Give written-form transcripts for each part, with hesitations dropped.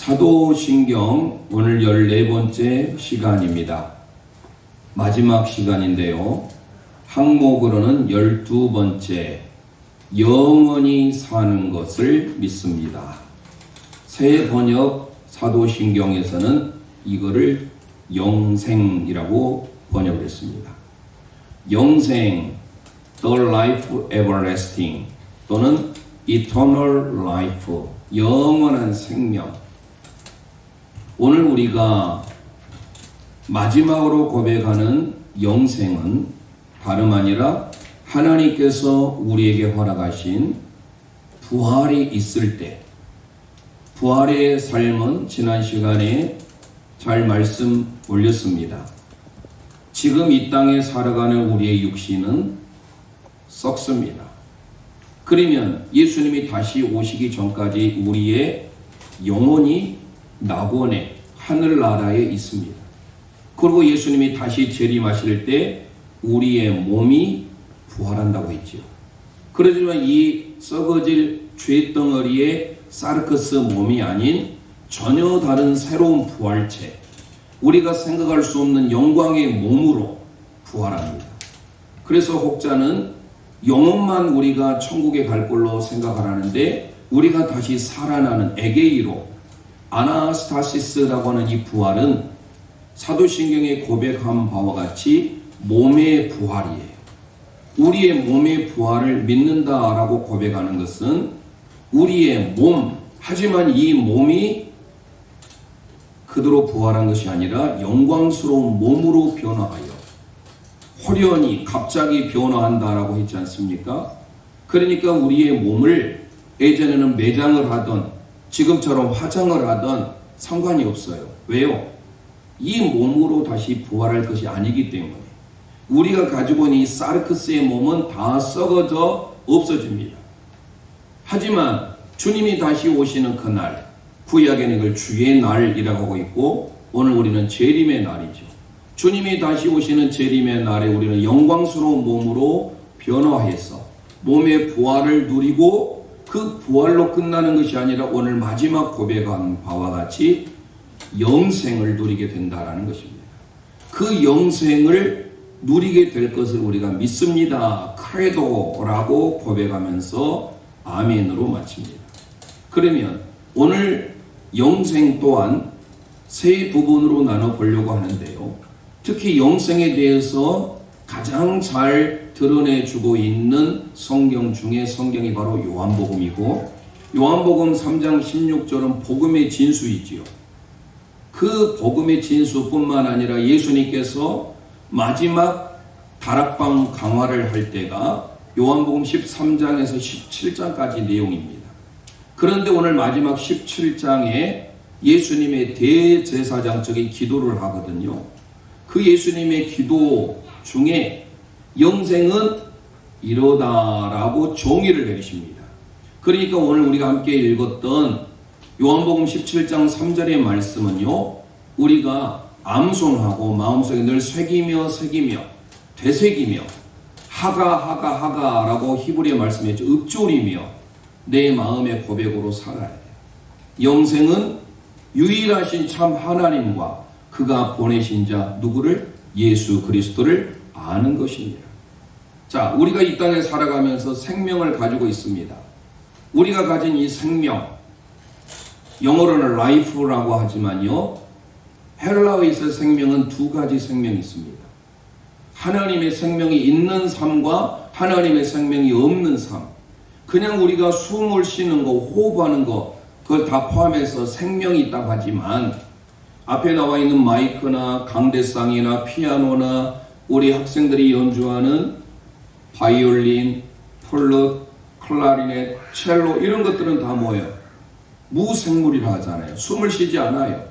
사도신경 오늘 14번째 시간입니다. 마지막 시간인데요. 항목으로는 12번째 영원히 사는 것을 믿습니다. 새 번역 사도신경에서는 이거를 영생이라고 번역을 했습니다. 영생, the life everlasting 또는 eternal life, 영원한 생명. 오늘 우리가 마지막으로 고백하는 영생은 다름 아니라 하나님께서 우리에게 허락하신 부활이 있을 때, 부활의 삶은 지난 시간에 잘 말씀 올렸습니다. 지금 이 땅에 살아가는 우리의 육신은 썩습니다. 그러면 예수님이 다시 오시기 전까지 우리의 영혼이 낙원에 하늘나라에 있습니다. 그리고 예수님이 다시 재림하실 때 우리의 몸이 부활한다고 했죠. 그렇지만 이 썩어질 죄덩어리의 사르크스 몸이 아닌 전혀 다른 새로운 부활체, 우리가 생각할 수 없는 영광의 몸으로 부활합니다. 그래서 혹자는 영혼만 우리가 천국에 갈 걸로 생각하라는데 우리가 다시 살아나는 에게이로, 아나스타시스라고 하는 이 부활은 사도신경에 고백한 바와 같이 몸의 부활이에요. 우리의 몸의 부활을 믿는다라고 고백하는 것은 우리의 몸, 하지만 이 몸이 그대로 부활한 것이 아니라 영광스러운 몸으로 변화하여 호련히 갑자기 변화한다라고 했지 않습니까? 그러니까 우리의 몸을 예전에는 매장을 하던 지금처럼 화장을 하던 상관이 없어요. 왜요? 이 몸으로 다시 부활할 것이 아니기 때문에 우리가 가지고 있는 이 사르크스의 몸은 다 썩어져 없어집니다. 하지만 주님이 다시 오시는 그날, 구약에는 이걸 주의 날이라고 하고 있고 오늘 우리는 재림의 날이죠. 주님이 다시 오시는 재림의 날에 우리는 영광스러운 몸으로 변화해서 몸의 부활을 누리고 그 부활로 끝나는 것이 아니라 오늘 마지막 고백한 바와 같이 영생을 누리게 된다라는 것입니다. 그 영생을 누리게 될 것을 우리가 믿습니다. 크레도라고 고백하면서 아멘으로 마칩니다. 그러면 오늘 영생 또한 세 부분으로 나눠보려고 하는데요. 특히 영생에 대해서 가장 잘 드러내주고 있는 성경 중에 성경이 바로 요한복음이고 요한복음 3장 16절은 복음의 진수이지요. 그 복음의 진수뿐만 아니라 예수님께서 마지막 다락방 강화를 할 때가 요한복음 13장에서 17장까지 내용입니다. 그런데 오늘 마지막 17장에 예수님의 대제사장적인 기도를 하거든요. 그 예수님의 기도 중에 영생은 이러다라고 종이를 내리십니다. 그러니까 오늘 우리가 함께 읽었던 요한복음 17장 3절의 말씀은요, 우리가 암송하고 마음속에 늘 새기며 되새기며 하가라고 히브리어 말씀했죠. 읊조리며 내 마음의 고백으로 살아야 돼요. 영생은 유일하신 참 하나님과 그가 보내신 자 누구를? 예수 그리스도를 아는 것입니다. 자, 우리가 이 땅에 살아가면서 생명을 가지고 있습니다. 우리가 가진 이 생명, 영어로는 life라고 하지만요, 헬라어에서 생명은 두 가지 생명이 있습니다. 하나님의 생명이 있는 삶과 하나님의 생명이 없는 삶. 그냥 우리가 숨을 쉬는 거, 호흡하는 거, 그걸 다 포함해서 생명이 있다고 하지만 앞에 나와 있는 마이크나 강대상이나 피아노나 우리 학생들이 연주하는 바이올린, 플룻, 클라리넷, 첼로 이런 것들은 다 뭐예요? 무생물이라 하잖아요. 숨을 쉬지 않아요.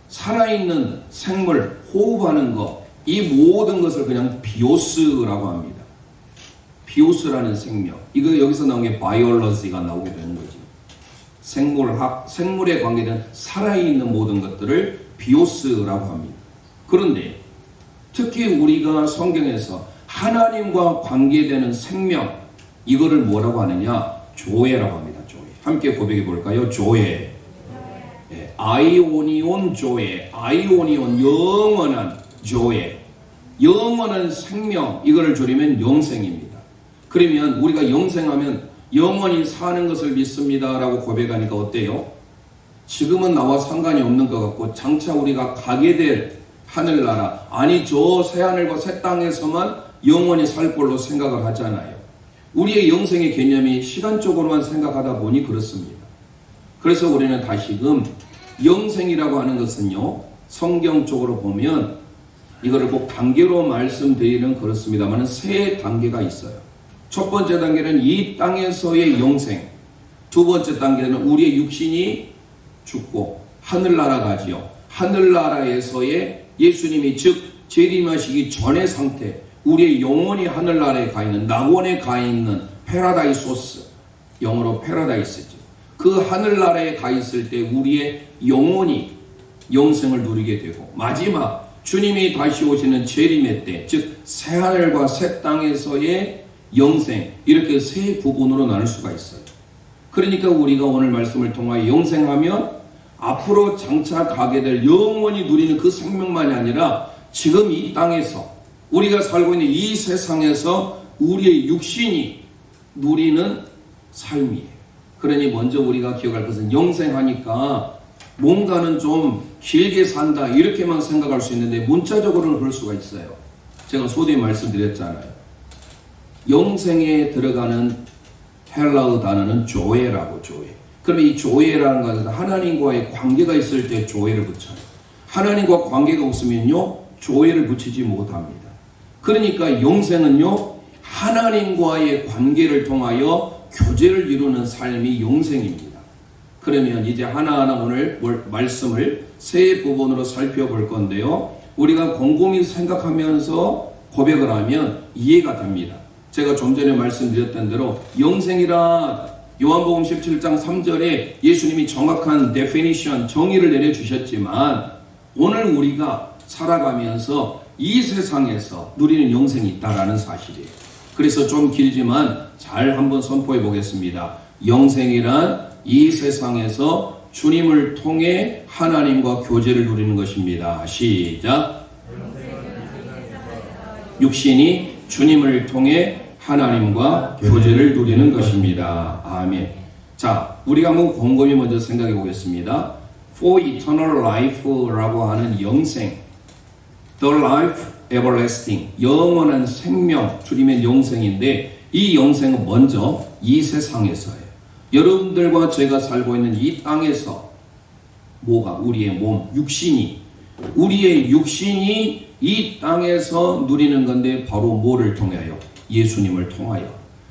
살아있는 생물, 호흡하는 것, 이 모든 것을 그냥 비오스라고 합니다. 비오스라는 생명. 이거 여기서 나온 게 바이올러지가 나오게 되는 거죠. 생물학, 생물에 관계된 살아있는 모든 것들을 비오스라고 합니다. 그런데 특히 우리가 성경에서 하나님과 관계되는 생명, 이거를 뭐라고 하느냐? 조회라고 합니다. 조회. 함께 고백해 볼까요? 조회. 아이오니온 조에, 아이오니온 영원한 조에, 영원한 생명, 이거를 줄이면 영생입니다. 그러면 우리가 영생하면 영원히 사는 것을 믿습니다 라고 고백하니까 어때요? 지금은 나와 상관이 없는 것 같고 장차 우리가 가게 될 하늘나라, 아니 저 새하늘과 새 땅에서만 영원히 살 걸로 생각을 하잖아요. 우리의 영생의 개념이 시간적으로만 생각하다 보니 그렇습니다. 그래서 우리는 다시금 영생이라고 하는 것은요, 성경적으로 보면 이거를 꼭 단계로 말씀드리는 그렇습니다만 세 단계가 있어요. 첫 번째 단계는 이 땅에서의 영생, 두 번째 단계는 우리의 육신이 죽고 하늘나라 가지요. 하늘나라에서의 예수님이 즉 재림하시기 전의 상태, 우리의 영혼이 하늘나라에 가 있는, 낙원에 가 있는 패러다이소스, 영어로 패러다이스죠. 그 하늘나라에 가 있을 때 우리의 영혼이 영생을 누리게 되고, 마지막 주님이 다시 오시는 재림의 때, 즉 새하늘과 새 땅에서의 영생, 이렇게 세 부분으로 나눌 수가 있어요. 그러니까 우리가 오늘 말씀을 통하여 영생하면 앞으로 장차 가게 될 영원히 누리는 그 생명만이 아니라 지금 이 땅에서 우리가 살고 있는 이 세상에서 우리의 육신이 누리는 삶이에요. 그러니 먼저 우리가 기억할 것은 영생하니까 뭔가는 좀 길게 산다 이렇게만 생각할 수 있는데 문자적으로는 그럴 수가 있어요. 제가 소위 말씀드렸잖아요. 영생에 들어가는 헬라어 단어는 조에라고, 조에. 그러면 이 조에라는 것은 하나님과의 관계가 있을 때 조에를 붙여요. 하나님과 관계가 없으면요 조에를 붙이지 못합니다. 그러니까 영생은요 하나님과의 관계를 통하여 교제를 이루는 삶이 영생입니다. 그러면 이제 하나하나 오늘 말씀을 세 부분으로 살펴볼 건데요, 우리가 곰곰이 생각하면서 고백을 하면 이해가 됩니다. 제가 좀 전에 말씀드렸던 대로 영생이란 요한복음 17장 3절에 예수님이 정확한 데피니션, 정의를 내려주셨지만 오늘 우리가 살아가면서 이 세상에서 누리는 영생이 있다라는 사실이에요. 그래서 좀 길지만 잘 한번 선포해 보겠습니다. 영생이란 이 세상에서 주님을 통해 하나님과 교제를 누리는 것입니다. 시작. 육신이 주님을 통해 하나님과 교제를 누리는 것입니다. 아멘. 자, 우리가 한번 곰곰이 먼저 생각해 보겠습니다. For eternal life라고 하는 영생, the life everlasting, 영원한 생명, 줄이면 영생인데 이 영생은 먼저 이 세상에서예요. 여러분들과 제가 살고 있는 이 땅에서 뭐가 우리의 몸, 우리의 육신이 이 땅에서 누리는 건데 바로 뭐를 통하여? 예수님을 통하여.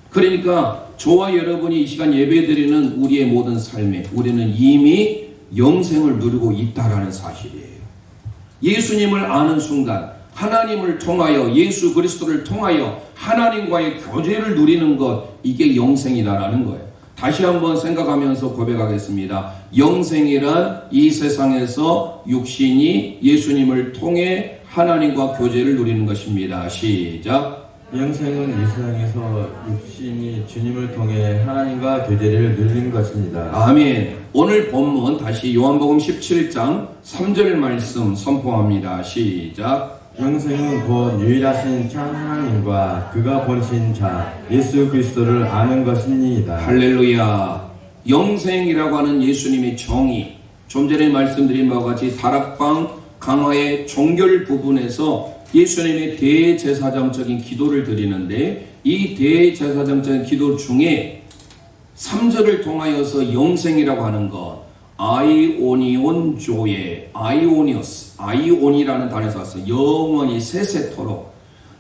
그러니까 저와 여러분이 이 시간 예배드리는 우리의 모든 삶에 우리는 이미 영생을 누리고 있다라는 사실이에요. 예수님을 아는 순간 하나님을 통하여, 예수 그리스도를 통하여 하나님과의 교제를 누리는 것, 이게 영생이다라는 거예요. 다시 한번 생각하면서 고백하겠습니다. 영생이란 이 세상에서 육신이 예수님을 통해 하나님과 교제를 누리는 것입니다. 시작. 영생은 이 세상에서 육신이 주님을 통해 하나님과 교제를 누리는 것입니다. 아멘. 오늘 본문 다시 요한복음 17장 3절 말씀 선포합니다. 시작. 영생은 곧 유일하신 참 하나님과 그가 보내신 자 예수 그리스도를 아는 것입니다. 할렐루야. 영생이라고 하는 예수님의 정의, 좀 전에 말씀드린 바와 같이 다락방 강화의 종결 부분에서 예수님의 대제사장적인 기도를 드리는데, 이 대제사장적인 기도 중에 3절을 통하여서 영생이라고 하는 것, 아이오니온 조에, 아이오니오스, 아이온이라는 단어에서 왔어요. 영원히 세세토록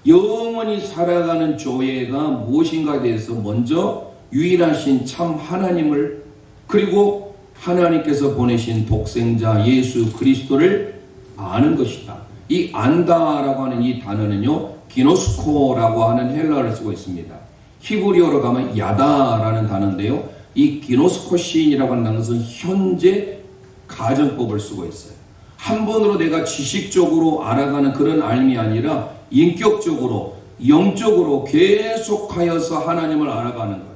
영원히 살아가는 조예가 무엇인가에 대해서 먼저 유일하신 참 하나님을, 그리고 하나님께서 보내신 독생자 예수 그리스도를 아는 것이다. 이 안다라고 하는 이 단어는요, 기노스코라고 하는 헬라어를 쓰고 있습니다. 히브리어로 가면 야다라는 단어인데요, 이 기노스코 시인이라고 하는 것은 현재 가정법을 쓰고 있어요. 한 번으로 내가 지식적으로 알아가는 그런 알미 아니라 인격적으로, 영적으로 계속하여서 하나님을 알아가는 거예요.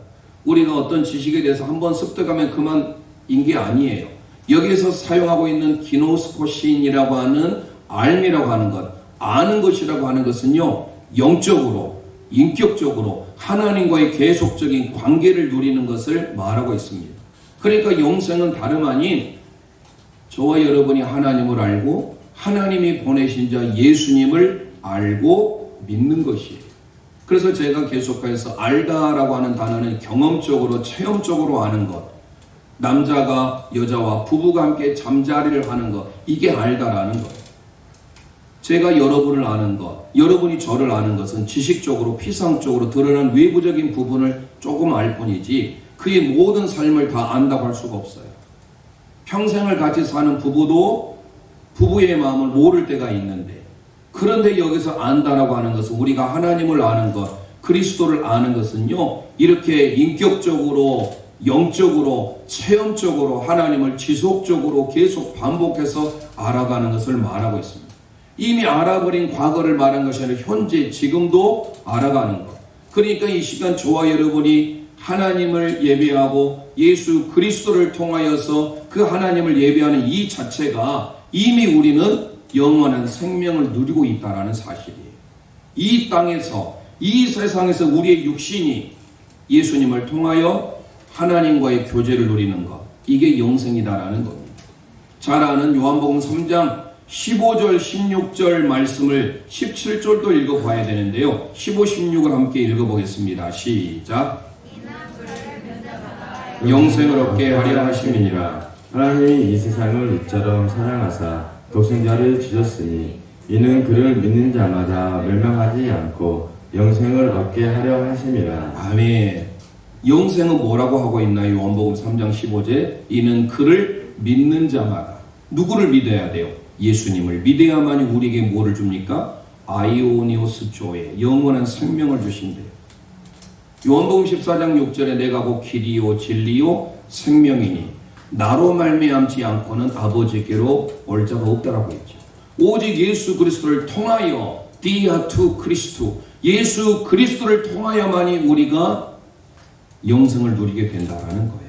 우리가 어떤 지식에 대해서 한 번 습득하면 그만인 게 아니에요. 여기에서 사용하고 있는 기노스코신이라고 하는 알미라고 하는 것, 아는 것이라고 하는 것은요, 영적으로, 인격적으로 하나님과의 계속적인 관계를 누리는 것을 말하고 있습니다. 그러니까 영생은 다름 아닌 저와 여러분이 하나님을 알고 하나님이 보내신 자 예수님을 알고 믿는 것이에요. 그래서 제가 계속해서 알다라고 하는 단어는 경험적으로, 체험적으로 아는 것, 남자가 여자와 부부가 함께 잠자리를 하는 것, 이게 알다라는 거예요. 제가 여러분을 아는 것, 여러분이 저를 아는 것은 지식적으로, 피상적으로 드러난 외부적인 부분을 조금 알 뿐이지 그의 모든 삶을 다 안다고 할 수가 없어요. 평생을 같이 사는 부부도 부부의 마음을 모를 때가 있는데, 그런데 여기서 안다라고 하는 것은 우리가 하나님을 아는 것, 그리스도를 아는 것은요, 이렇게 인격적으로, 영적으로, 체험적으로 하나님을 지속적으로 계속 반복해서 알아가는 것을 말하고 있습니다. 이미 알아버린 과거를 말한 것이 아니라 현재, 지금도 알아가는 것. 그러니까 이 시간 저와 여러분이 하나님을 예배하고 예수 그리스도를 통하여서 그 하나님을 예배하는 이 자체가 이미 우리는 영원한 생명을 누리고 있다는 사실이에요. 이 땅에서, 이 세상에서 우리의 육신이 예수님을 통하여 하나님과의 교제를 누리는 것, 이게 영생이다라는 겁니다. 잘 아는 요한복음 3장 15절, 16절 말씀을 17절도 읽어봐야 되는데요. 15, 16을 함께 읽어보겠습니다. 시작. 영생을 얻게 하려 하심이니라. 하나님이 이 세상을 이처럼 사랑하사 독생자를 주셨으니 이는 그를 믿는 자마다 멸망하지 않고 영생을 얻게 하려 하심이라. 아멘. 영생은 뭐라고 하고 있나요? 요한복음 3장 15절. 이는 그를 믿는 자마다. 누구를 믿어야 돼요? 예수님을 믿어야만이 우리에게 뭐를 줍니까? 아이오니오스 조에 영원한 생명을 주신대요. 요한복음 14장 6절에 내가 곧 길이요 진리요 생명이니 나로 말미암지 않고는 아버지께로 올 자가 없다라고 했죠. 오직 예수 그리스도를 통하여 디아투 크리스투, 예수 그리스도를 통하여만이 우리가 영생을 누리게 된다라는 거예요.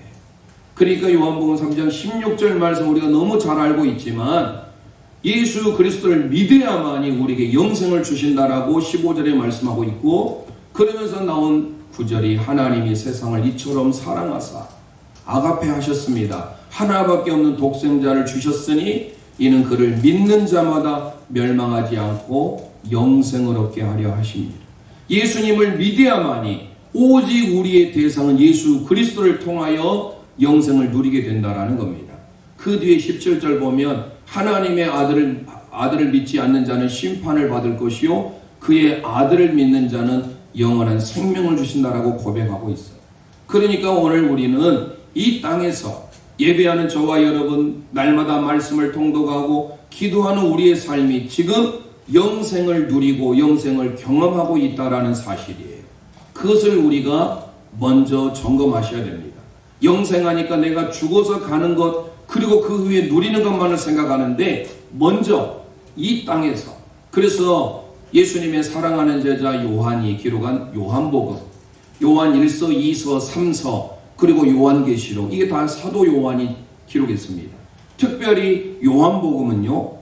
그러니까 요한복음 3장 16절 말씀 우리가 너무 잘 알고 있지만 예수 그리스도를 믿어야만이 우리에게 영생을 주신다라고 15절에 말씀하고 있고, 그러면서 나온 9절이 하나님이 세상을 이처럼 사랑하사 아가페 하셨습니다. 하나밖에 없는 독생자를 주셨으니 이는 그를 믿는 자마다 멸망하지 않고 영생을 얻게 하려 하십니다. 예수님을 믿어야만이, 오직 우리의 대상은 예수 그리스도를 통하여 영생을 누리게 된다라는 겁니다. 그 뒤에 17절 보면 하나님의 아들을 믿지 않는 자는 심판을 받을 것이요 그의 아들을 믿는 자는 영원한 생명을 주신다라고 고백하고 있어요. 그러니까 오늘 우리는 이 땅에서 예배하는 저와 여러분, 날마다 말씀을 통독하고 기도하는 우리의 삶이 지금 영생을 누리고 영생을 경험하고 있다라는 사실이에요. 그것을 우리가 먼저 점검하셔야 됩니다. 영생하니까 내가 죽어서 가는 것, 그리고 그 후에 누리는 것만을 생각하는데 먼저 이 땅에서, 그래서 예수님의 사랑하는 제자 요한이 기록한 요한복음, 요한 1서, 2서, 3서, 그리고 요한계시록, 이게 다 사도 요한이 기록했습니다. 특별히 요한복음은요,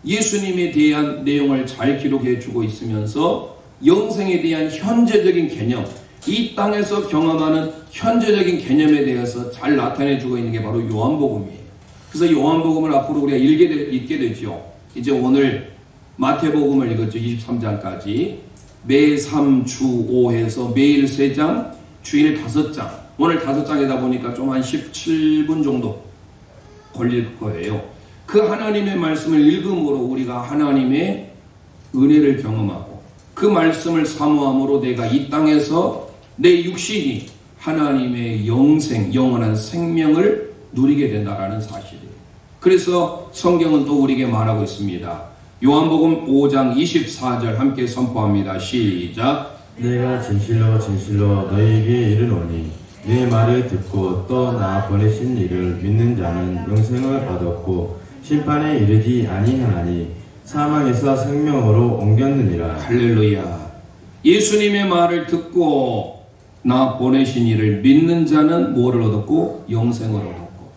예수님에 대한 내용을 잘 기록해 주고 있으면서 영생에 대한 현재적인 개념, 이 땅에서 경험하는 현재적인 개념에 대해서 잘 나타내 주고 있는 게 바로 요한복음이에요. 그래서 요한복음을 앞으로 우리가 읽게 되죠. 이제 오늘 마태복음을 읽었죠. 23장까지. 매 3, 주 5 해서 매일 3장, 주일 5장. 오늘 5장이다 보니까 좀 한 17분 정도 걸릴 거예요. 그 하나님의 말씀을 읽음으로 우리가 하나님의 은혜를 경험하고 그 말씀을 사모함으로 내가 이 땅에서 내 육신이 하나님의 영생, 영원한 생명을 누리게 된다라는 사실이에요. 그래서 성경은 또 우리에게 말하고 있습니다. 요한복음 5장 24절 함께 선포합니다. 시작. 내가 진실로 진실로 너희에게 이르노니 내 말을 듣고 또 나 보내신 이를 믿는 자는 영생을 얻었고 심판에 이르지 아니하나니 사망에서 생명으로 옮겼느니라. 할렐루야. 예수님의 말을 듣고 나 보내신 이를 믿는 자는 뭐를 얻었고? 영생을 얻었고.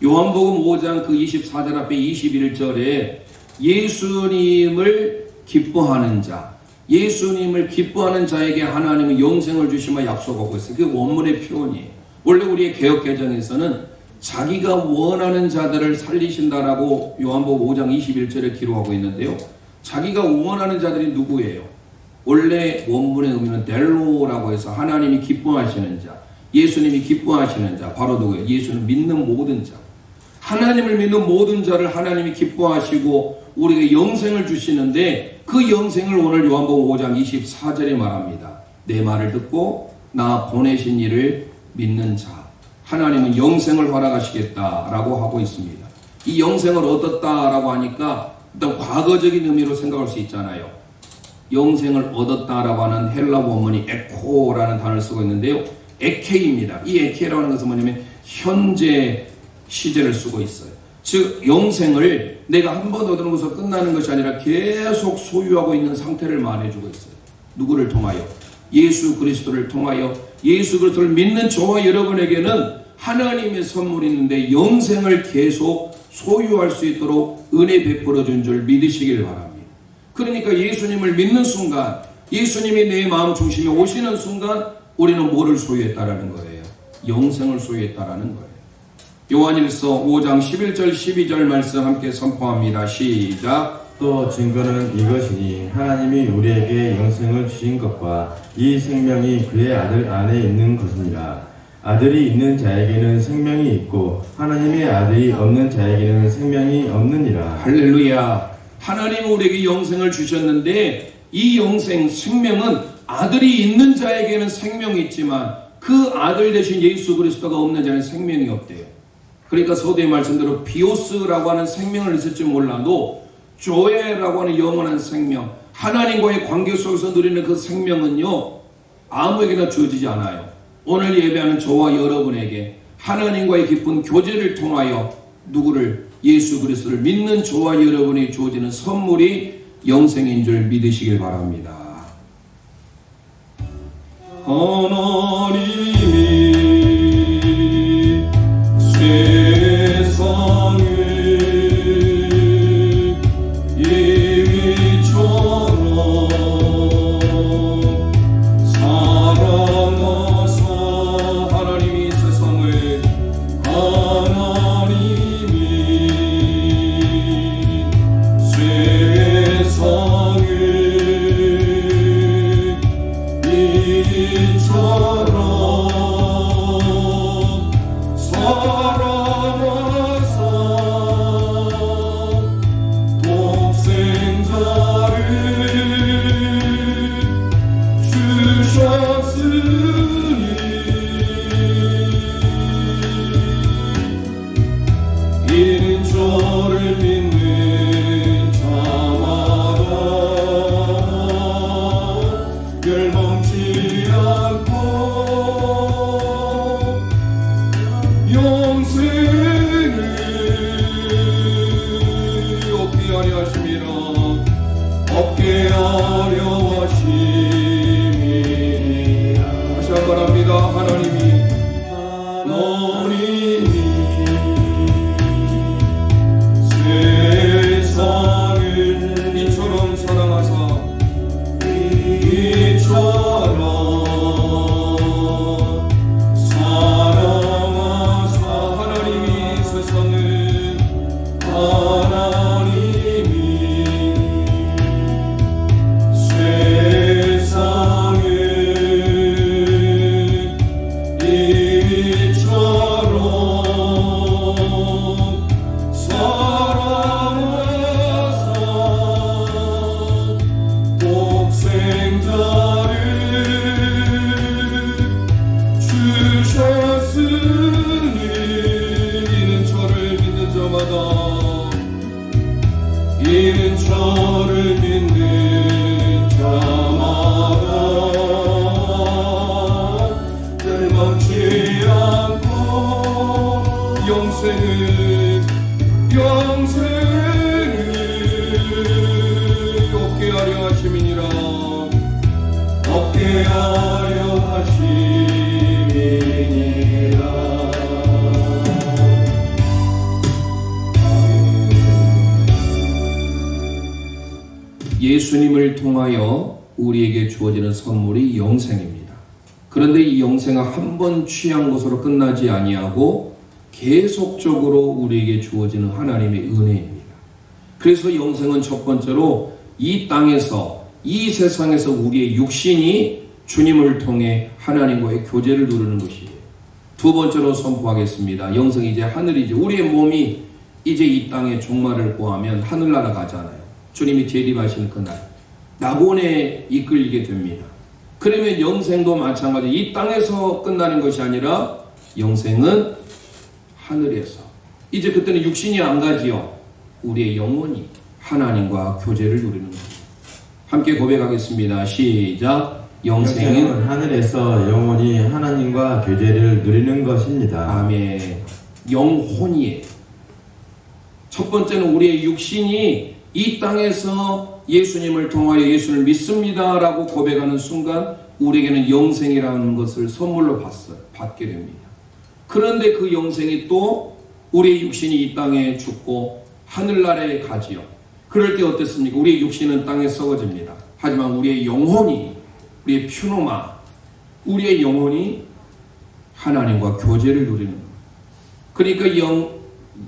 요한복음 5장 그 24절 앞에 21절에 예수님을 기뻐하는 자, 예수님을 기뻐하는 자에게 하나님은 영생을 주시며 약속하고 있어요. 그게 원문의 표현이에요. 원래 우리의 개역개정에서는 자기가 원하는 자들을 살리신다라고 요한복음 5장 21절에 기록하고 있는데요. 자기가 원하는 자들이 누구예요? 원래 원문의 의미는 델로라고 해서 하나님이 기뻐하시는 자, 예수님이 기뻐하시는 자, 바로 누구예요? 예수를 믿는 모든 자. 하나님을 믿는 모든 자를 하나님이 기뻐하시고 우리에게 영생을 주시는데 그 영생을 오늘 요한복음 5장 24절에 말합니다. 내 말을 듣고 나 보내신 이를 믿는 자, 하나님은 영생을 허락하시겠다라고 하고 있습니다. 이 영생을 얻었다라고 하니까 일단 과거적인 의미로 생각할 수 있잖아요. 영생을 얻었다라고 하는 헬라 원문이 에코라는 단어를 쓰고 있는데요. 에케입니다. 이 에케라고 하는 것은 뭐냐면 현재 시제를 쓰고 있어요. 즉 영생을 내가 한 번 얻는 것으로 끝나는 것이 아니라 계속 소유하고 있는 상태를 말해주고 있어요. 누구를 통하여? 예수 그리스도를 통하여. 예수 그리스도를 믿는 저와 여러분에게는 하나님의 선물이 있는데 영생을 계속 소유할 수 있도록 은혜 베풀어 준 줄 믿으시길 바랍니다. 그러니까 예수님을 믿는 순간, 예수님이 내 마음 중심에 오시는 순간 우리는 뭐를 소유했다라는 거예요? 영생을 소유했다라는 거예요. 요한일서 5장 11절 12절 말씀 함께 선포합니다. 시작. 또 증거는 이것이니 하나님이 우리에게 영생을 주신 것과 이 생명이 그의 아들 안에 있는 것이니라. 아들이 있는 자에게는 생명이 있고 하나님의 아들이 없는 자에게는 생명이 없느니라. 할렐루야. 하나님은 우리에게 영생을 주셨는데 이 영생, 생명은 아들이 있는 자에게는 생명이 있지만 그 아들 대신 예수 그리스도가 없는 자는 생명이 없대요. 그러니까 서두에 말씀대로 비오스라고 하는 생명을 있을지 몰라도 조에라고 하는 영원한 생명, 하나님과의 관계 속에서 누리는 그 생명은요 아무에게나 주어지지 않아요. 오늘 예배하는 저와 여러분에게 하나님과의 깊은 교제를 통하여 누구를? 예수 그리스도를 믿는 저와 여러분이 주어지는 선물이 영생인 줄 믿으시길 바랍니다. 하나님이 세상을 이처럼 사랑하사 하나님이 세상을 이는 저를 믿는 자마다 멸망치 않고 영생을 얻게 하려 하심이라. 얻게 하려 하심이라. 다시 한번 합니다. 하나님이 세상을 이처럼 사랑하사 이처럼 사랑하사 하나님이 세상을 하나님이 세상을 이처럼 이는 저를 믿는 자마다 멸망치 않고 영생을 얻게 하려 하심이니라. 얻게 하려 하심이니라. 예수님을 통하여 우리에게 주어지는 선물이 영생입니다. 그런데 이 영생은 한 번 취한 것으로 끝나지 아니하고 계속적으로 우리에게 주어지는 하나님의 은혜입니다. 그래서 영생은 첫 번째로 이 땅에서, 이 세상에서 우리의 육신이 주님을 통해 하나님과의 교제를 누리는 것이에요. 두 번째로 선포하겠습니다. 영생이 이제 하늘이죠. 우리의 몸이 이제 이 땅의 종말을 보하면 하늘나라 가잖아요. 주님이 재림하시는 그날 낙원에 이끌리게 됩니다. 그러면 영생도 마찬가지. 이 땅에서 끝나는 것이 아니라 영생은 하늘에서. 이제 그때는 육신이 안 가지요. 우리의 영혼이 하나님과 교제를 누리는 겁니다. 함께 고백하겠습니다. 시작. 영생은 하늘에서 영원히 하나님과 교제를 누리는 것입니다. 아멘. 영혼이에요. 첫 번째는 우리의 육신이 이 땅에서 예수님을 통하여 예수를 믿습니다라고 고백하는 순간 우리에게는 영생이라는 것을 선물로 받게 됩니다. 그런데 그 영생이 또 우리의 육신이 이 땅에 죽고 하늘나라에 가지요. 그럴 때 어땠습니까? 우리의 육신은 땅에 썩어집니다. 하지만 우리의 영혼이, 우리의 퓨노마, 우리의 영혼이 하나님과 교제를 누리는 겁니다. 그러니까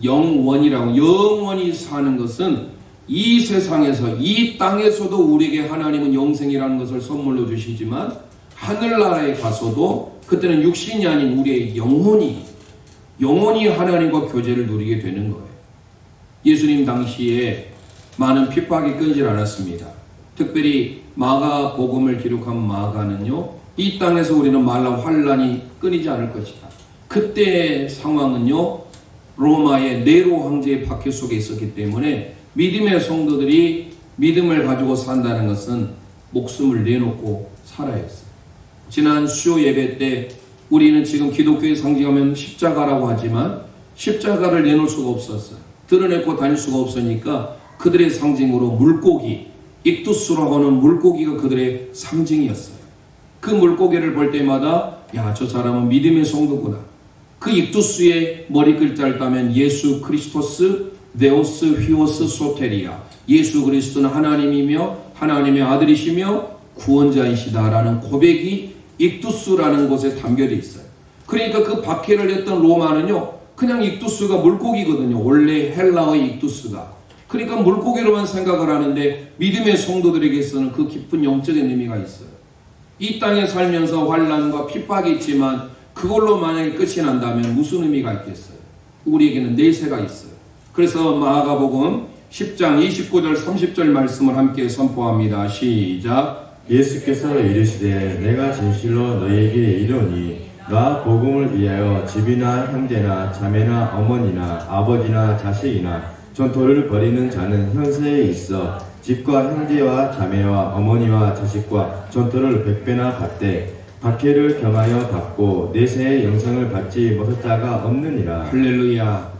영원이라고, 영원히 사는 것은 이 세상에서, 이 땅에서도 우리에게 하나님은 영생이라는 것을 선물로 주시지만 하늘나라에 가서도 그때는 육신이 아닌 우리의 영혼이 하나님과 교제를 누리게 되는 거예요. 예수님 당시에 많은 핍박이 끊이질 않았습니다. 특별히 마가복음을 기록한 마가는요, 이 땅에서 우리는 말라 환란이 끊이지 않을 것이다. 그때의 상황은요, 로마의 네로 황제의 박해 속에 있었기 때문에 믿음의 성도들이 믿음을 가지고 산다는 것은 목숨을 내놓고 살아야 했어요. 지난 수요 예배 때 우리는 지금 기독교의 상징하면 십자가라고 하지만 십자가를 내놓을 수가 없었어요. 드러내고 다닐 수가 없으니까 그들의 상징으로 물고기, 익두스라고 하는 물고기가 그들의 상징이었어요. 그 물고기를 볼 때마다 야, 저 사람은 믿음의 성도구나. 그 익두스의 머리 글자를 따면 예수 크리스토스 네오스 휘오스 소테리아, 예수 그리스도는 하나님이며 하나님의 아들이시며 구원자이시다라는 고백이 익두스라는 곳에 담겨져 있어요. 그러니까 그 박해를 했던 로마는요, 그냥 익두스가 물고기거든요. 원래 헬라어의 익두스가. 그러니까 물고기로만 생각을 하는데 믿음의 성도들에게서는 그 깊은 영적인 의미가 있어요. 이 땅에 살면서 환난과 핍박이 있지만 그걸로 만약에 끝이 난다면 무슨 의미가 있겠어요? 우리에게는 내세가 있어요. 그래서 마가복음 10장 29절 30절 말씀을 함께 선포합니다. 시작. 예수께서 이르시되 내가 진실로 너희에게 이르노니 나 복음을 위하여 집이나 형제나 자매나 어머니나 아버지나 자식이나 전토를 벌이는 자는 현세에 있어 집과 형제와 자매와 어머니와 자식과 전토를 100배나 받되 박해를 경하여 받고 내세의 영생을 받지 못할 자가 없느니라. 할렐루야.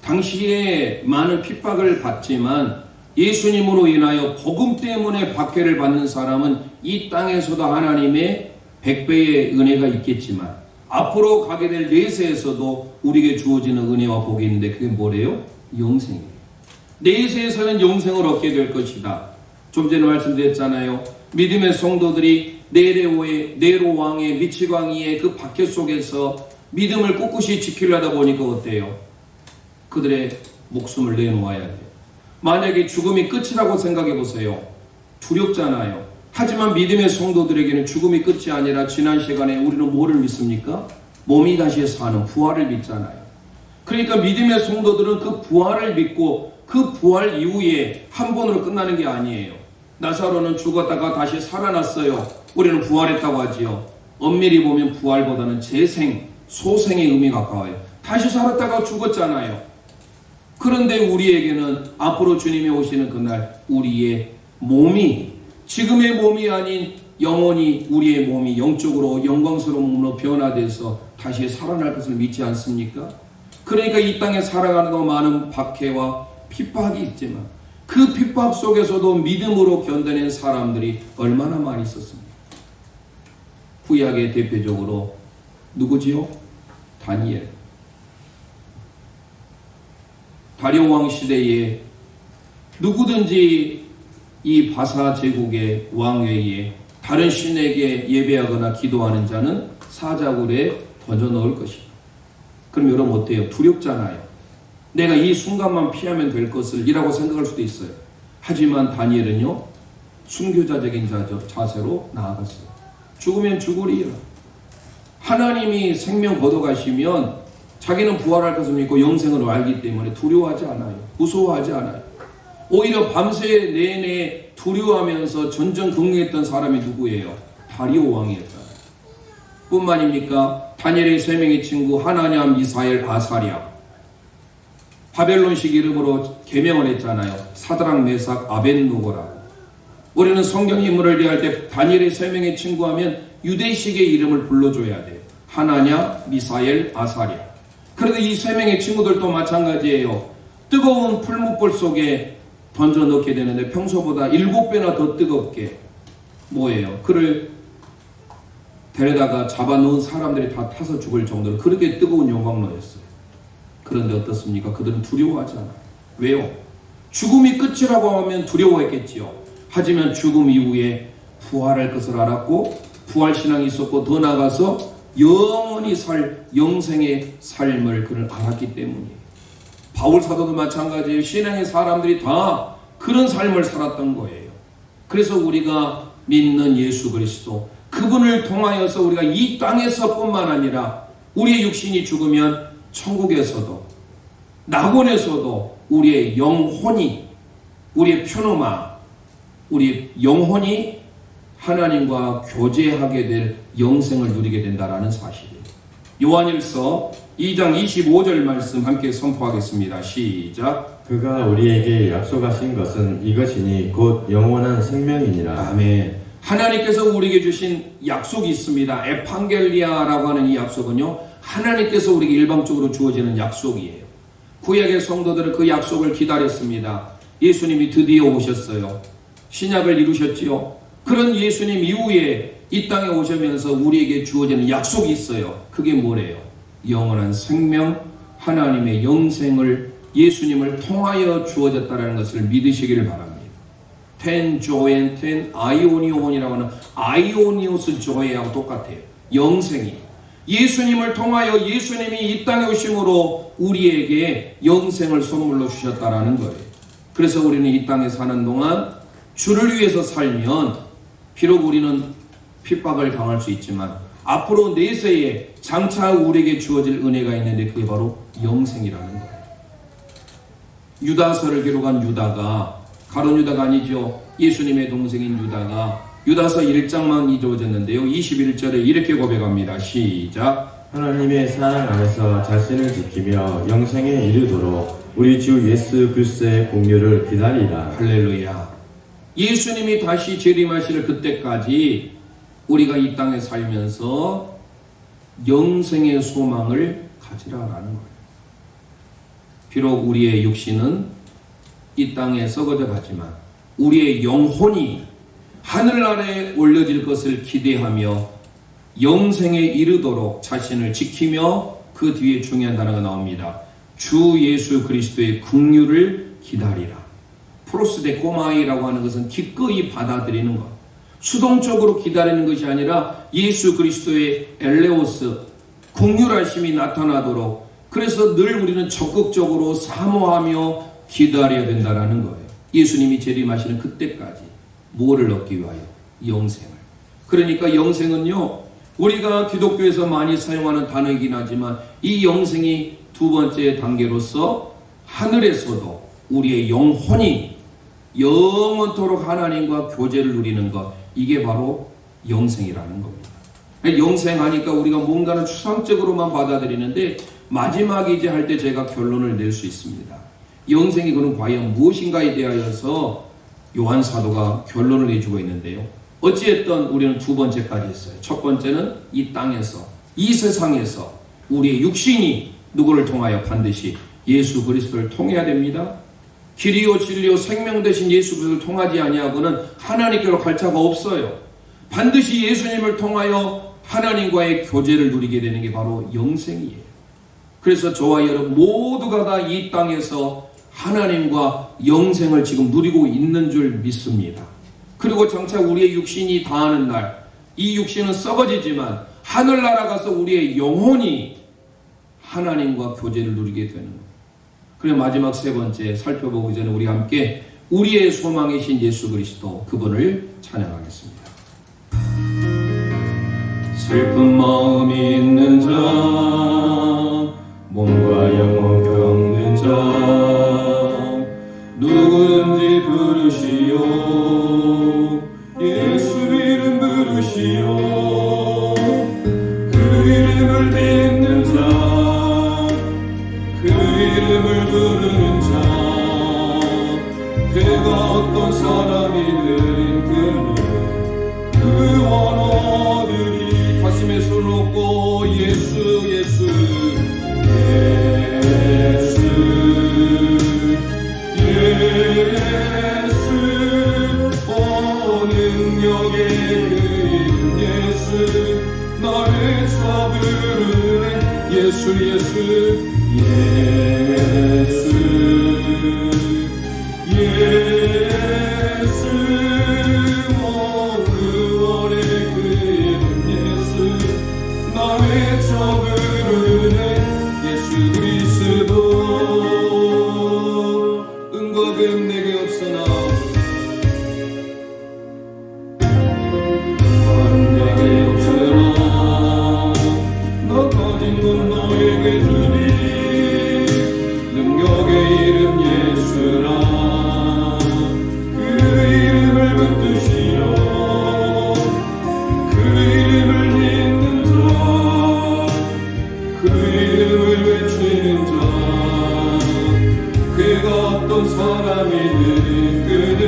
당시에 많은 핍박을 받지만 예수님으로 인하여 복음 때문에 박해를 받는 사람은 이 땅에서도 하나님의 100배의 은혜가 있겠지만 앞으로 가게 될 내세에서도 우리에게 주어지는 은혜와 복이 있는데 그게 뭐래요? 영생이에요. 내세에서는 영생을 얻게 될 것이다. 좀 전에 말씀드렸잖아요. 믿음의 성도들이 네로 왕의 미치광이의 그 박해 속에서 믿음을 꿋꿋이 지키려다 보니까 어때요? 그들의 목숨을 내놓아야 돼요. 만약에 죽음이 끝이라고 생각해 보세요. 두렵잖아요. 하지만 믿음의 성도들에게는 죽음이 끝이 아니라 지난 시간에 우리는 뭐를 믿습니까? 몸이 다시 사는 부활을 믿잖아요. 그러니까 믿음의 성도들은 그 부활을 믿고 그 부활 이후에 한 번으로 끝나는 게 아니에요. 나사로는 죽었다가 다시 살아났어요. 우리는 부활했다고 하지요. 엄밀히 보면 부활보다는 재생, 소생의 의미가 가까워요. 다시 살았다가 죽었잖아요. 그런데 우리에게는 앞으로 주님이 오시는 그날 우리의 몸이, 지금의 몸이 아닌 영원히 우리의 몸이 영적으로 영광스러운 몸으로 변화돼서 다시 살아날 것을 믿지 않습니까? 그러니까 이 땅에 살아가는 동 많은 박해와 핍박이 있지만 그 핍박 속에서도 믿음으로 견뎌낸 사람들이 얼마나 많이 있었습니까? 구약의 대표적으로 누구지요? 다니엘. 다리오 왕 시대에 누구든지 이 바사 제국의 왕외에 다른 신에게 예배하거나 기도하는 자는 사자굴에 던져 넣을 것이다. 그럼 여러분 어때요? 두렵잖아요. 내가 이 순간만 피하면 될 것을 이라고 생각할 수도 있어요. 하지만 다니엘은요, 순교자적인 자세로 나아갔어요. 죽으면 죽으리라. 하나님이 생명 걷어가시면 자기는 부활할 것을 믿고 영생을 알기 때문에 두려워하지 않아요. 무서워하지 않아요. 오히려 밤새 내내 두려워하면서 전전긍긍했던 사람이 누구예요? 다리오 왕이었잖아요. 뿐만입니까? 다니엘의 세 명의 친구 하나냐, 미사엘, 아사랴. 바벨론식 이름으로 개명을 했잖아요. 사드락, 메삭, 아벳노고라고. 우리는 성경 인물을 대할 때 다니엘의 세 명의 친구 하면 유대식의 이름을 불러줘야 돼요. 하나냐, 미사엘, 아사랴. 그런데 이 세 명의 친구들도 마찬가지예요. 뜨거운 풀무불 속에 던져 넣게 되는데 평소보다 7배나 더 뜨겁게 뭐예요? 그를 데려다가 잡아놓은 사람들이 다 타서 죽을 정도로 그렇게 뜨거운 용광로였어요. 그런데 어떻습니까? 그들은 두려워하지 않아요. 왜요? 죽음이 끝이라고 하면 두려워했겠지요. 하지만 죽음 이후에 부활할 것을 알았고 부활신앙이 있었고 더 나아가서 영원히 살 영생의 삶을 그를 알았기 때문이에요. 바울 사도도 마찬가지예요. 신앙의 사람들이 다 그런 삶을 살았던 거예요. 그래서 우리가 믿는 예수 그리스도, 그분을 통하여서 우리가 이 땅에서뿐만 아니라 우리의 육신이 죽으면 천국에서도 낙원에서도 우리의 영혼이, 우리의 표노마, 우리의 영혼이 하나님과 교제하게 될 영생을 누리게 된다라는 사실이에요. 요한일서 2장 25절 말씀 함께 선포하겠습니다. 시작. 그가 우리에게 약속하신 것은 이것이니 곧 영원한 생명이니라. 아멘. 하나님께서 우리에게 주신 약속이 있습니다. 에판겔리아라고 하는 이 약속은요, 하나님께서 우리에게 일방적으로 주어지는 약속이에요. 구약의 성도들은 그 약속을 기다렸습니다. 예수님이 드디어 오셨어요. 신약을 이루셨지요. 그런 예수님 이후에 이 땅에 오시면서 우리에게 주어지는 약속이 있어요. 그게 뭐래요? 영원한 생명, 하나님의 영생을 예수님을 통하여 주어졌다는 것을 믿으시기를 바랍니다. 텐 조엔 텐 아이오니온이라고 하는 아이오니오스 조에하고 똑같아요. 영생이 예수님을 통하여 예수님이 이 땅에 오심으로 우리에게 영생을 선물로 주셨다라는 거예요. 그래서 우리는 이 땅에 사는 동안 주를 위해서 살면 비록 우리는 핍박을 당할 수 있지만 앞으로 내세에 장차 우리에게 주어질 은혜가 있는데 그게 바로 영생이라는 거예요. 유다서를 기록한 유다가, 가룟 유다가 아니죠. 예수님의 동생인 유다가 유다서 1장만 이루어졌는데요. 21절에 이렇게 고백합니다. 시작. 하나님의 사랑 안에서 자신을 지키며 영생에 이르도록 우리 주 예수 그리스도의 공유를 기다리라. 할렐루야. 예수님이 다시 재림하실 그때까지 우리가 이 땅에 살면서 영생의 소망을 가지라라는 거예요. 비록 우리의 육신은 이 땅에 썩어져 가지만 우리의 영혼이 하늘나라에 올려질 것을 기대하며 영생에 이르도록 자신을 지키며 그 뒤에 중요한 단어가 나옵니다. 주 예수 그리스도의 긍휼을 기다리라. 프로스데코마이라고 하는 것은 기꺼이 받아들이는 것. 수동적으로 기다리는 것이 아니라 예수 그리스도의 엘레오스, 긍휼하심이 나타나도록, 그래서 늘 우리는 적극적으로 사모하며 기다려야 된다는 거예요. 예수님이 재림하시는 그때까지 뭐를 얻기 위하여? 영생을. 그러니까 영생은요, 우리가 기독교에서 많이 사용하는 단어이긴 하지만 이 영생이 두 번째 단계로서 하늘에서도 우리의 영혼이 영원토록 하나님과 교제를 누리는 것, 이게 바로 영생이라는 겁니다. 영생하니까 우리가 뭔가는 추상적으로만 받아들이는데 마지막이지 할 때 제가 결론을 낼 수 있습니다. 영생이 그럼 과연 무엇인가에 대하여서 요한 사도가 결론을 내주고 있는데요. 어찌했든 우리는 두 번째까지 했어요. 첫 번째는 이 땅에서, 이 세상에서 우리의 육신이 누구를 통하여? 반드시 예수 그리스도를 통해야 됩니다. 길이요 진리요 생명 되신 예수 그리스도를 통하지 아니하고는 하나님께로 갈 자가 없어요. 반드시 예수님을 통하여 하나님과의 교제를 누리게 되는 게 바로 영생이에요. 그래서 저와 여러분 모두가 다 이 땅에서 하나님과 영생을 지금 누리고 있는 줄 믿습니다. 그리고 장차 우리의 육신이 다하는 날, 이 육신은 썩어지지만 하늘나라 가서 우리의 영혼이 하나님과 교제를 누리게 되는 거예요. 그리고 마지막 세 번째 살펴보기 전에 우리 함께 우리의 소망이신 예수 그리스도 그분을 찬양하겠습니다. 슬픈 마음이 있는 자, 몸과 영혼 겪는 자, 누구든지 부르시오. 예수 이름 부르시오. 그 이름을 믿는 자, 그 이름을 부르는 자, 그가 어떤 사람이든 그 원어들이 가슴에 손을 얹고 예수 예수 예수 예수 오 능력의 그 이름 예수 나를 잡으네 예수 예수 예수 예수 오 구원의 그 이름 예수 나를 잡으네 예수 그리스도 은과 금 내게 없으나 내게 없으나 너 가진 건 너에게 주리 능력의 이름 예수라 그 이름을 붙드시오 그 이름을 믿는 자 그 이름을 외치는 자 그가 어떤 사람이든 그는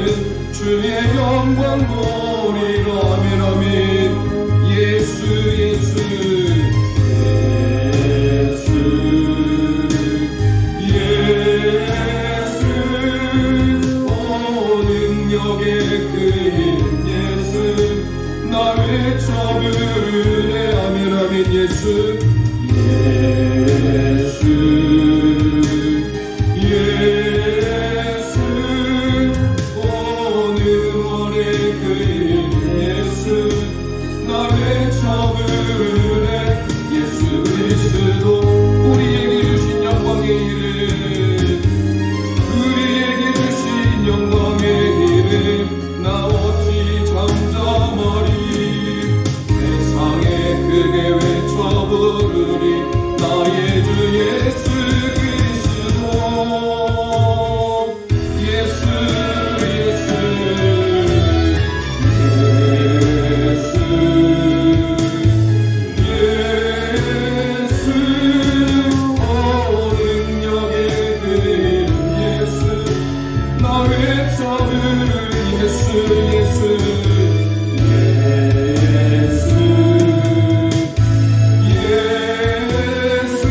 주의 영광 보리라 아멘 아멘 예수 예수 예수 예수 오 능력의 그 이름 예수 나를 잡으네 아멘 아멘 예수 예수 예수 오 능원의 그 이름 예수 나를 잡으네 예수 그리스도 우리에게 주신 영광의 이름 우리에게 주신 영광의 이름 나 어찌 잠잠하리 세상에 크게 외쳐 부르리 나의 주 예수 그리스도 예수 예수 예수 오 능력의 그 이름 예수 나를 잡으리 예수 예수 예수 예수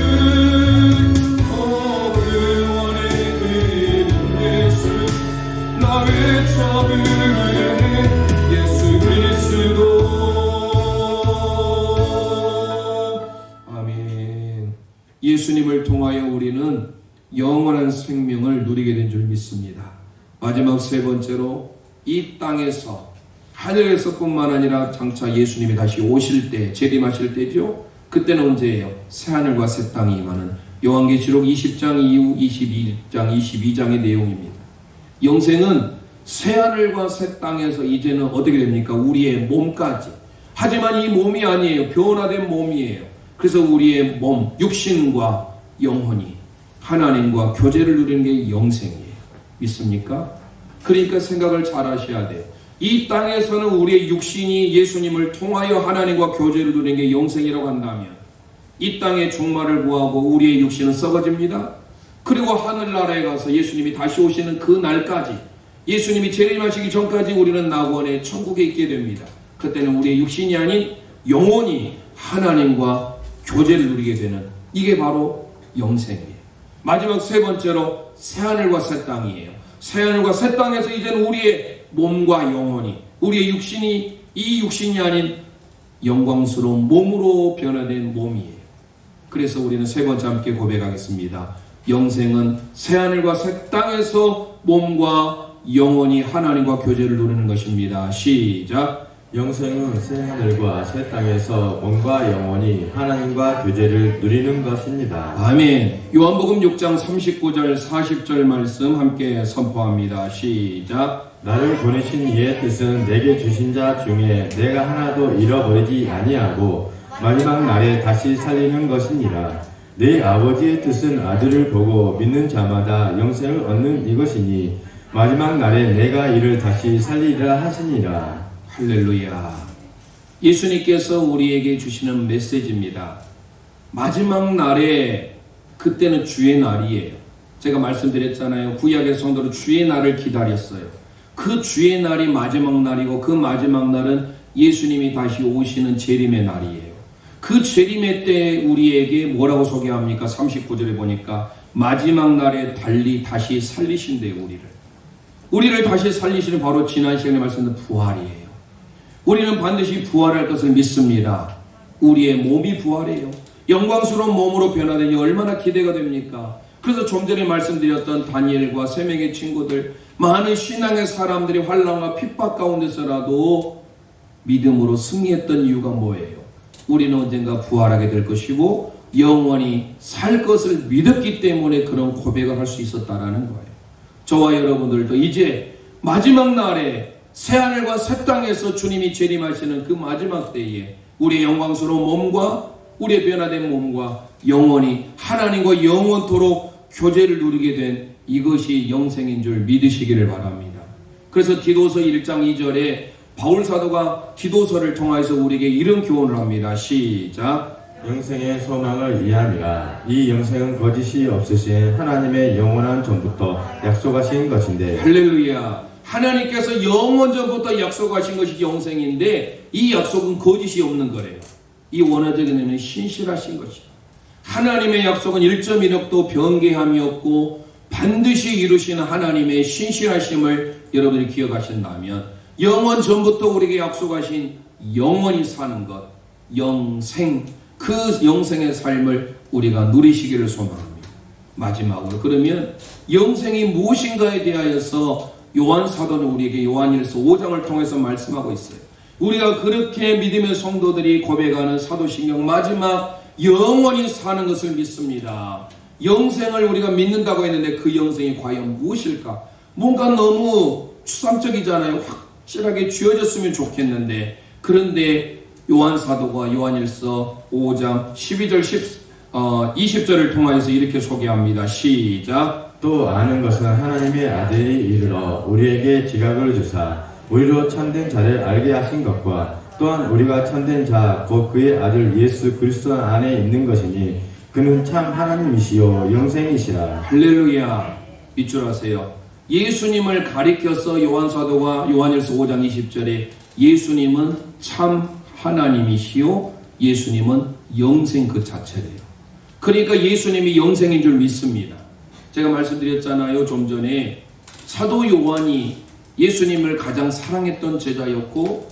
오 구원의 그 이름 예수 나를 잡으네 예수 그리스도 아멘. 예수님을 통하여 우리는 영원한 생명을 누리게 된 줄 믿습니다. 마지막 세 번째로 이 땅에서 하늘에서뿐만 아니라 장차 예수님이 다시 오실 때 재림하실 때죠. 그때는 언제예요? 새하늘과 새 땅이 임하는 요한계시록 20장 이후 22장 22장의 내용입니다. 영생은 새하늘과 새 땅에서 이제는 어떻게 됩니까? 우리의 몸까지. 하지만 이 몸이 아니에요. 변화된 몸이에요. 그래서 우리의 몸, 육신과 영혼이 하나님과 교제를 누리는 게 영생이에요. 믿습니까? 그러니까 생각을 잘 하셔야 돼요. 이 땅에서는 우리의 육신이 예수님을 통하여 하나님과 교제를 누리는 게 영생이라고 한다면 이 땅의 종말을 구하고 우리의 육신은 썩어집니다. 그리고 하늘나라에 가서 예수님이 다시 오시는 그 날까지 예수님이 재림하시기 전까지 우리는 낙원의 천국에 있게 됩니다. 그때는 우리의 육신이 아닌 영혼이 하나님과 교제를 누리게 되는 이게 바로 영생이에요. 마지막 세 번째로 새하늘과 새 땅이에요. 새하늘과 새 땅에서 이제는 우리의 몸과 영혼이 우리의 육신이 이 육신이 아닌 영광스러운 몸으로 변화된 몸이에요. 그래서 우리는 세 번째 함께 고백하겠습니다. 영생은 새하늘과 새 땅에서 몸과 영원히 하나님과 교제를 누리는 것입니다. 시작. 영생은 새 하늘과 새 땅에서 몸과 영원히 하나님과 교제를 누리는 것입니다. 아멘. 요한복음 6장 39절 40절 말씀 함께 선포합니다. 시작. 나를 보내신 이의 뜻은 내게 주신 자 중에 내가 하나도 잃어버리지 아니하고 마지막 날에 다시 살리는 것이니라. 내 아버지의 뜻은 아들을 보고 믿는 자마다 영생을 얻는 이것이니 마지막 날에 내가 이를 다시 살리리라 하시니라. 할렐루야. 예수님께서 우리에게 주시는 메시지입니다. 마지막 날에, 그때는 주의 날이에요. 제가 말씀드렸잖아요. 구약의 성도는 주의 날을 기다렸어요. 그 주의 날이 마지막 날이고, 그 마지막 날은 예수님이 다시 오시는 재림의 날이에요. 그 재림의 때 우리에게 뭐라고 소개합니까? 39절에 보니까 마지막 날에 달리 다시 살리신대요. 우리를 다시 살리시는 바로 지난 시간에 말씀드린 부활이에요. 우리는 반드시 부활할 것을 믿습니다. 우리의 몸이 부활해요. 영광스러운 몸으로 변화되니 얼마나 기대가 됩니까? 그래서 좀 전에 말씀드렸던 다니엘과 세 명의 친구들, 많은 신앙의 사람들이 환난과 핍박 가운데서라도 믿음으로 승리했던 이유가 뭐예요? 우리는 언젠가 부활하게 될 것이고 영원히 살 것을 믿었기 때문에 그런 고백을 할 수 있었다라는 거예요. 저와 여러분들도 이제 마지막 날에 새하늘과 새 땅에서 주님이 재림하시는 그 마지막 때에 우리의 영광스러운 몸과 우리의 변화된 몸과 영원히 하나님과 영원토록 교제를 누리게 된 이것이 영생인 줄 믿으시기를 바랍니다. 그래서 디도서 1장 2절에 바울 사도가 디도서를 통해서 우리에게 이런 교훈을 합니다. 시작. 영생의 소망을 이해함이라. 이 영생은 거짓이 없으신 하나님의 영원한 전부터 약속하신 것인데. 할렐루야. 하나님께서 영원 전부터 약속하신 것이 영생인데 이 약속은 거짓이 없는 거래요. 이 원어적인 의미는 신실하신 것이다. 하나님의 약속은 1.1억도 변개함이 없고 반드시 이루시는 하나님의 신실하심을 여러분이 기억하신다면 영원 전부터 우리에게 약속하신 영원히 사는 것, 영생, 그 영생의 삶을 우리가 누리시기를 소망합니다. 마지막으로 그러면 영생이 무엇인가에 대하여서 요한 사도는 우리에게 요한일서 5장을 통해서 말씀하고 있어요. 우리가 그렇게 믿음의 성도들이 고백하는 사도신경 마지막 영원히 사는 것을 믿습니다. 영생을 우리가 믿는다고 했는데 그 영생이 과연 무엇일까? 뭔가 너무 추상적이잖아요. 확실하게 쥐어졌으면 좋겠는데 그런데 요한 사도가 요한일서 5장 12절 20절을 통하여서 이렇게 소개합니다. 시작. 또 아는 것은 하나님의 아들이 이르러 우리에게 지각을 주사 우리로 참된 자를 알게 하신 것과 또한 우리가 참된 자 곧 그의 아들 예수 그리스도 안에 있는 것이니 그는 참 하나님이시요 영생이시라. 할렐루야. 밑줄 하세요. 예수님을 가리켜서 요한 사도가 요한일서 5장 20절에 예수님은 참 하나님이시요 예수님은 영생 그 자체래요. 그러니까 예수님이 영생인 줄 믿습니다. 제가 말씀드렸잖아요. 좀 전에 사도 요한이 예수님을 가장 사랑했던 제자였고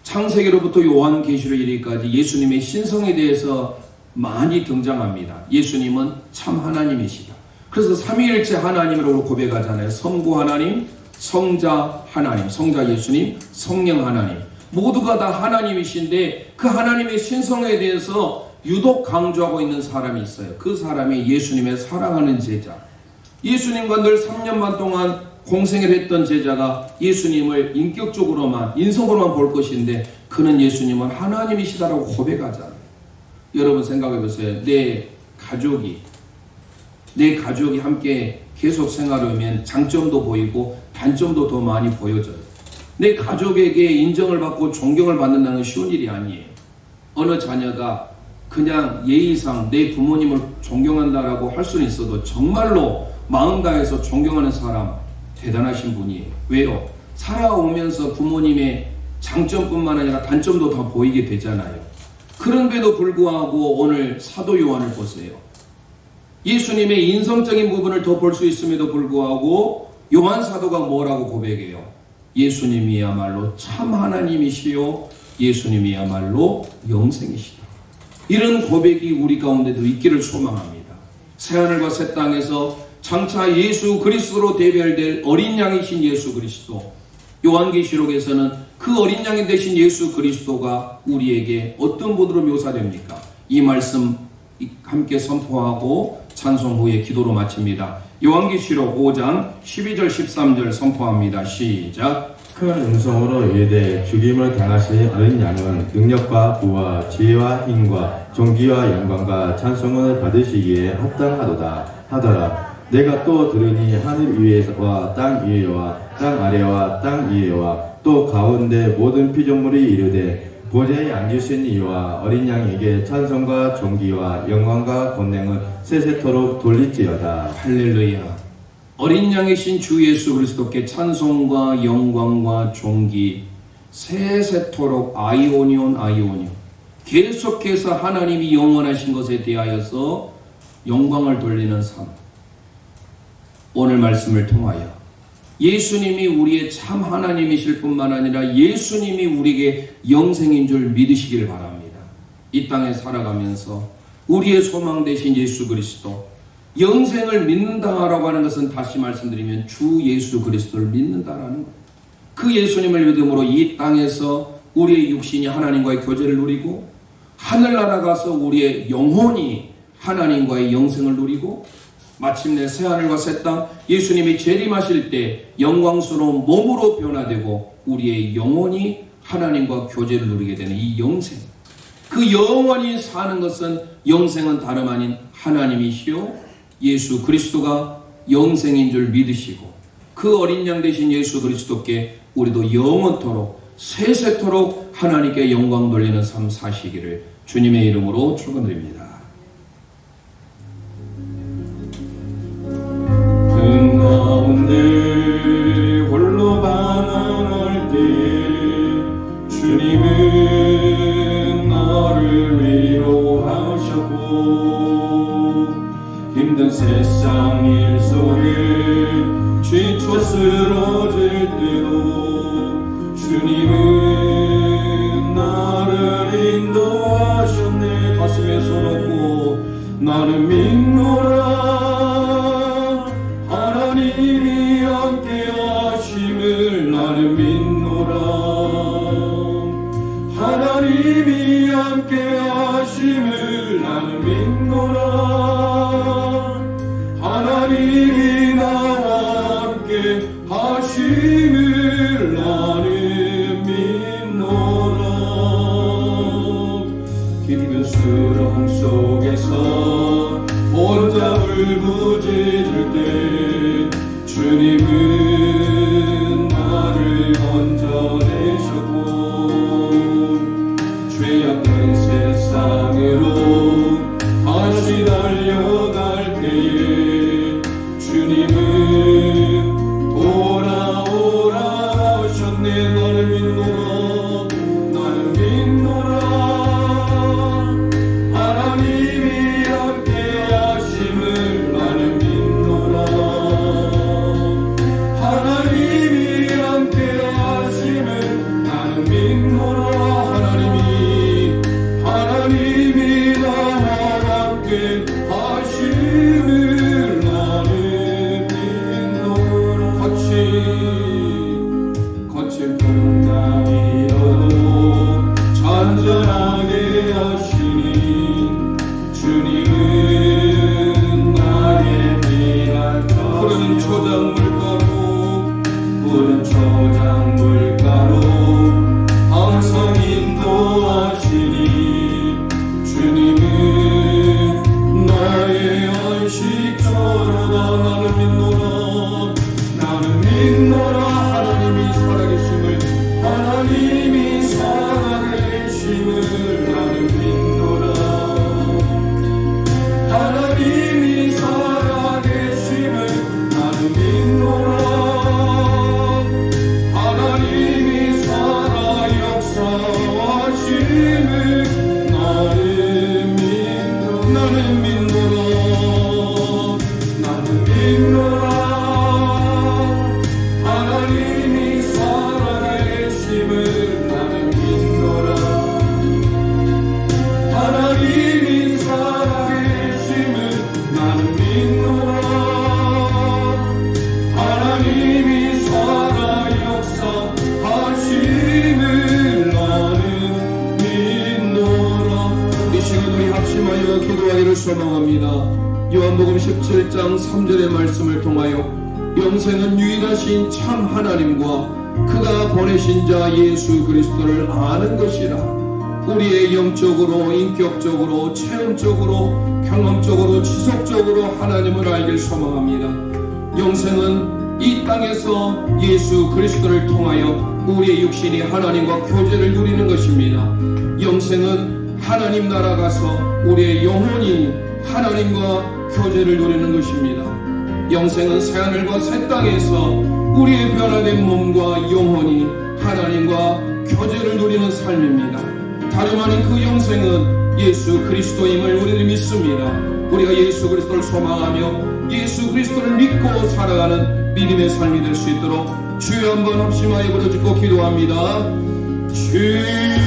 창세기로부터 요한계시록 이르기까지 예수님의 신성에 대해서 많이 등장합니다. 예수님은 참 하나님이시다. 그래서 삼위일체 하나님으로 고백하잖아요. 성부 하나님, 성자 하나님, 성자 예수님, 성령 하나님 모두가 다 하나님이신데 그 하나님의 신성에 대해서 유독 강조하고 있는 사람이 있어요. 그 사람이 예수님의 사랑하는 제자. 예수님과 늘 3년 반 동안 공생을 했던 제자가 예수님을 인격적으로만 인성으로만 볼 것인데 그는 예수님은 하나님이시다라고 고백하잖아요. 여러분 생각해 보세요. 내 가족이 함께 계속 생활하면 장점도 보이고 단점도 더 많이 보여져요. 내 가족에게 인정을 받고 존경을 받는다는 건 쉬운 일이 아니에요. 어느 자녀가 그냥 예의상 내 부모님을 존경한다라고 할 수는 있어도 정말로 마음 다해서 존경하는 사람 대단하신 분이에요. 왜요? 살아오면서 부모님의 장점뿐만 아니라 단점도 다 보이게 되잖아요. 그런데도 불구하고 오늘 사도 요한을 보세요. 예수님의 인성적인 부분을 더 볼 수 있음에도 불구하고 요한 사도가 뭐라고 고백해요? 예수님이야말로 참 하나님이시요 예수님이야말로 영생이시다. 이런 고백이 우리 가운데도 있기를 소망합니다. 새하늘과 새 땅에서 장차 예수 그리스도로 대별될 어린 양이신 예수 그리스도, 요한계시록에서는 그 어린 양이 되신 예수 그리스도가 우리에게 어떤 분으로 묘사됩니까? 이 말씀 함께 선포하고 찬송 후에 기도로 마칩니다. 요한계시록 5장 12절 13절 선포합니다. 시작. 큰 음성으로 이르되 죽임을 당하신 어린 양은 능력과 부와 지혜와 힘과 존귀와 영광과 찬송을 받으시기에 합당하도다 하더라. 내가 또 들으니 하늘 위에와 땅 위에와 땅 아래와 땅 위에와 또 가운데 모든 피조물이 이르되 보좌에 앉으신 이와 어린 양에게 찬송과 존귀와 영광과 권능을 세세토록 돌릴지어다. 할렐루야. 어린 양이신 주 예수 그리스도께 찬송과 영광과 존귀 세세토록 아이오니온 아이오니온, 계속해서 하나님이 영원하신 것에 대하여서 영광을 돌리는 삶. 오늘 말씀을 통하여 예수님이 우리의 참 하나님이실 뿐만 아니라 예수님이 우리에게 영생인 줄 믿으시길 바랍니다. 이 땅에 살아가면서 우리의 소망 되신 예수 그리스도, 영생을 믿는다라고 하는 것은 다시 말씀드리면 주 예수 그리스도를 믿는다라는 거예요. 그 예수님을 믿음으로 이 땅에서 우리의 육신이 하나님과의 교제를 누리고 하늘나라 가서 우리의 영혼이 하나님과의 영생을 누리고 마침내 새하늘과 새 땅 예수님이 재림하실 때 영광스러운 몸으로 변화되고 우리의 영혼이 하나님과 교제를 누리게 되는 이 영생, 그 영원히 사는 것은 영생은 다름 아닌 하나님이시요 예수 그리스도가 영생인 줄 믿으시고 그 어린 양 되신 예수 그리스도께 우리도 영원토록 세세토록 하나님께 영광 돌리는 삶 사시기를 주님의 이름으로 축원드립니다. 등 가운데 홀로 반항할 때에 주님은 나를 위로하셨고 힘든 세상 일 속에 지쳐 쓰러질 때도 주님은 나를 인도하셨네. 가슴에 손 얹고 나는 믿노라 하나님이 함께 하심을 나는 믿노라 하나님이 함께 하심을 나는 믿노라 하나님이 나와 함께 하심을 나는 믿노라. 깊은 수렁 속에서 혼자 울부짖을 때 주님은 나를 건져내셨고 죄악된 세상으로 다시 달려갈 때에 주님은 돌아오라 하셨네. 나를 믿노라 나는 믿노라 하나님이 함께 하심을 나는 믿노라 하기를 소망합니다. 요한복음 17장 3절의 말씀을 통하여 영생은 유일하신 참 하나님과 그가 보내신 자 예수 그리스도를 아는 것이라. 우리의 영적으로, 인격적으로, 체험적으로, 경험적으로, 지속적으로 하나님을 알길 소망합니다. 영생은 이 땅에서 예수 그리스도를 통하여 우리의 육신이 하나님과 교제를 누리는 것입니다. 영생은 하나님 나라 가서 우리의 영혼이 하나님과 교제를 누리는 것입니다. 영생은 새하늘과 새 땅에서 우리의 변화된 몸과 영혼이 하나님과 교제를 누리는 삶입니다. 다름 아닌 그 영생은 예수 그리스도임을 우리는 믿습니다. 우리가 예수 그리스도를 소망하며 예수 그리스도를 믿고 살아가는 믿음의 삶이 될 수 있도록 주여 한번 합심하여 부르짖고 기도합니다. 주